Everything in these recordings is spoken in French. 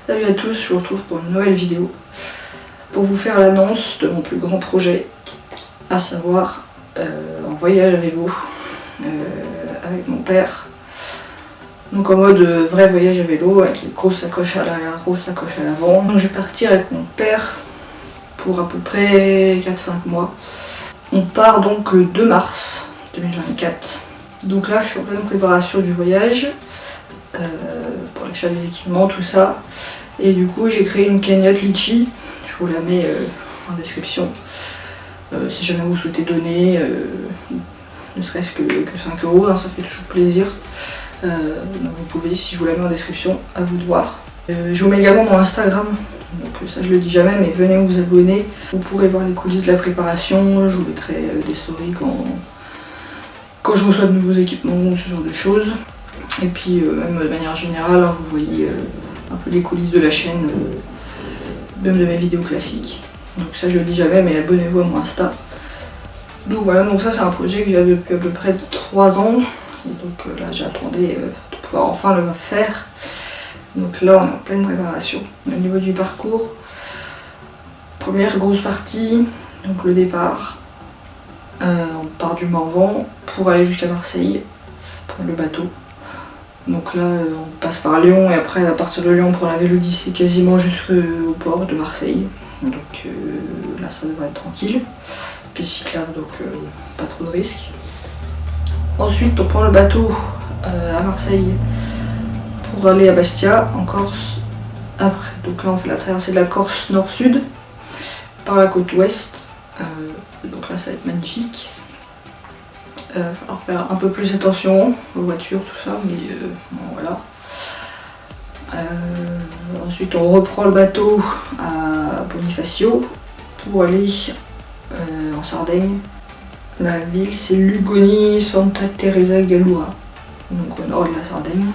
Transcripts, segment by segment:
Salut à tous, je vous retrouve pour une nouvelle vidéo pour vous faire l'annonce de mon plus grand projet, à savoir un voyage à vélo avec mon père. Donc en mode vrai voyage à vélo avec les grosses sacoches à l'arrière, grosses sacoches à l'avant. Donc je vais partir avec mon père pour à peu près 4-5 mois. On part donc le 2 mars 2024. Donc là je suis en pleine préparation du voyage. Pour l'achat des équipements, tout ça. Et du coup j'ai créé une cagnotte Litchi, je vous la mets en description. Si jamais vous souhaitez donner, ne serait-ce que 5 €, hein, ça fait toujours plaisir. Donc vous pouvez, si je vous la mets en description, à vous de voir. Je vous mets également mon Instagram, donc ça je le dis jamais, mais venez vous abonner. Vous pourrez voir les coulisses de la préparation, je vous mettrai des stories quand je reçois de nouveaux équipements, ce genre de choses. Et puis même de manière générale, hein, vous voyez un peu les coulisses de la chaîne, même de mes vidéos classiques. Donc ça je le dis jamais, mais abonnez-vous à mon Insta. Donc voilà, donc ça c'est un projet que j'ai depuis à peu près 3 ans. Et donc là j'attendais de pouvoir enfin le faire. Donc là on est en pleine préparation. Au niveau du parcours, première grosse partie, donc le départ. On part du Morvan pour aller jusqu'à Marseille, prendre le bateau. Donc là on passe par Lyon et après à partir de Lyon on prend la Vélodyssée quasiment jusqu'au port de Marseille. Donc là ça devrait être tranquille. Puis cyclable, donc pas trop de risques. Ensuite on prend le bateau à Marseille pour aller à Bastia en Corse. Après, donc là on fait la traversée de la Corse nord-sud par la côte ouest. Donc là ça va être magnifique. Il va falloir faire un peu plus attention aux voitures, tout ça, mais bon, voilà. Ensuite on reprend le bateau à Bonifacio pour aller en Sardaigne. La ville c'est Lugoni Santa Teresa Gallura, donc au nord de la Sardaigne.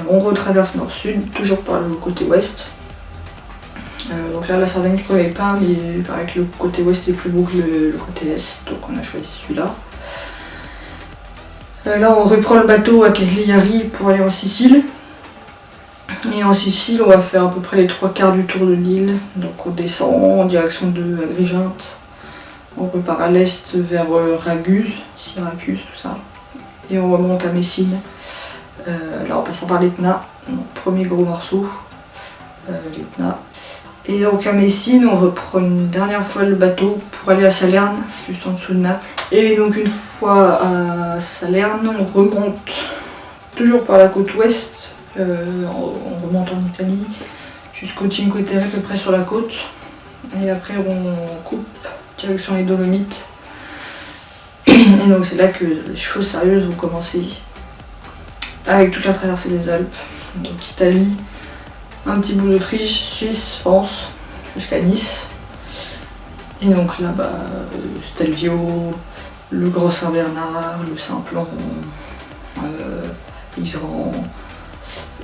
On retraverse nord-sud, toujours par le côté ouest. Donc là la Sardaigne je ne connais pas, mais il paraît que le côté ouest est plus beau que le côté est, donc on a choisi celui-là. Là on reprend le bateau à Cagliari pour aller en Sicile. Et en Sicile on va faire à peu près les 3/4 du tour de l'île. Donc on descend en direction de Agrigente. On repart à l'est vers Raguse, Syracuse, tout ça. Et on remonte à Messine. Là en passant par l'Etna, premier gros morceau, l'Etna. Et donc à Messine, on reprend une dernière fois le bateau pour aller à Salerne, juste en dessous de Naples. Et donc une fois à Salerne, on remonte toujours par la côte ouest, on remonte en Italie jusqu'au Cinque Terre à peu près sur la côte. Et après on coupe direction les Dolomites. Et donc c'est là que les choses sérieuses vont commencer. Avec toute la traversée des Alpes, donc Italie, un petit bout d'Autriche, Suisse, France, jusqu'à Nice. Et donc là, Stelvio, le Grand Saint-Bernard, le Simplon, Iseran,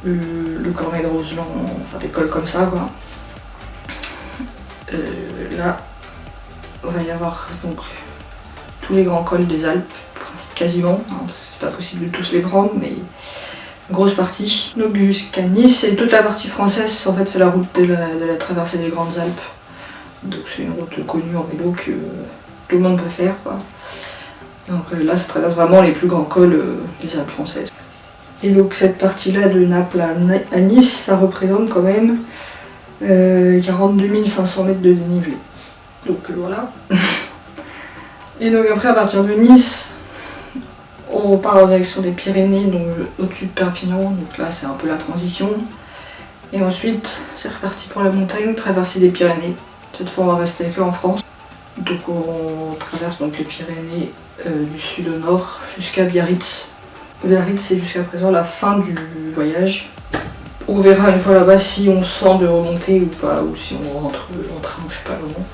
le Cornet de Roseland, enfin des cols comme ça quoi. Là, il va y avoir donc tous les grands cols des Alpes, quasiment, hein, parce que c'est pas possible de tous les prendre, mais une grosse partie. Donc jusqu'à Nice, et toute la partie française, en fait c'est la route de la traversée des Grandes Alpes. Donc c'est une route connue en vélo que tout le monde peut faire, quoi. Donc là ça traverse vraiment les plus grands cols des Alpes françaises. Et donc cette partie-là de Naples à Nice, ça représente quand même 42 500 mètres de dénivelé. Donc voilà. Et donc après à partir de Nice, on part en direction des Pyrénées, donc au-dessus de Perpignan, donc là c'est un peu la transition. Et ensuite c'est reparti pour la montagne, traverser les Pyrénées. Cette fois on va rester que en France. Donc on traverse donc les Pyrénées du sud au nord jusqu'à Biarritz. Biarritz c'est jusqu'à présent la fin du voyage. On verra une fois là-bas si on sent de remonter ou pas, ou si on rentre en train, je sais pas comment.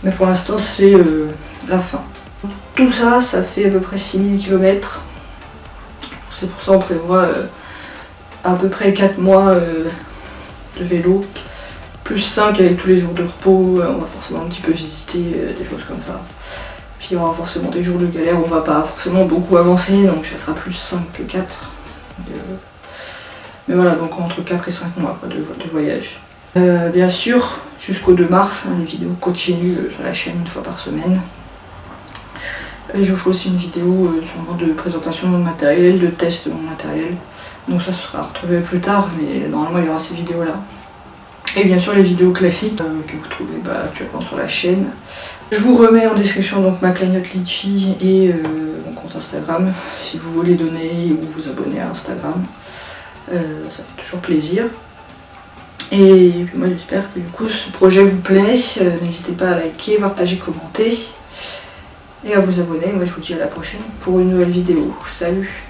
Mais pour l'instant c'est la fin. Tout ça, ça fait à peu près 6000 km. C'est pour ça qu'on prévoit à peu près 4 mois de vélo, plus 5 avec tous les jours de repos. On va forcément un petit peu visiter des choses comme ça. Puis il y aura forcément des jours de galère où on va pas forcément beaucoup avancer, donc ça sera plus 5 que 4. Mais voilà, donc entre 4 et 5 mois quoi, de voyage. Bien sûr, jusqu'au 2 mars, les vidéos continuent sur la chaîne une fois par semaine. Et je vous ferai aussi une vidéo sûrement de présentation de mon matériel, de test de mon matériel. Donc ça sera retrouvé plus tard, mais normalement il y aura ces vidéos là. Et bien sûr les vidéos classiques que vous trouvez actuellement sur la chaîne. Je vous remets en description donc ma cagnotte Litchi et mon compte Instagram si vous voulez donner ou vous abonner à Instagram. Ça fait toujours plaisir. Et puis moi j'espère que du coup ce projet vous plaît. N'hésitez pas à liker, partager, commenter et à vous abonner. Moi je vous dis à la prochaine pour une nouvelle vidéo. Salut!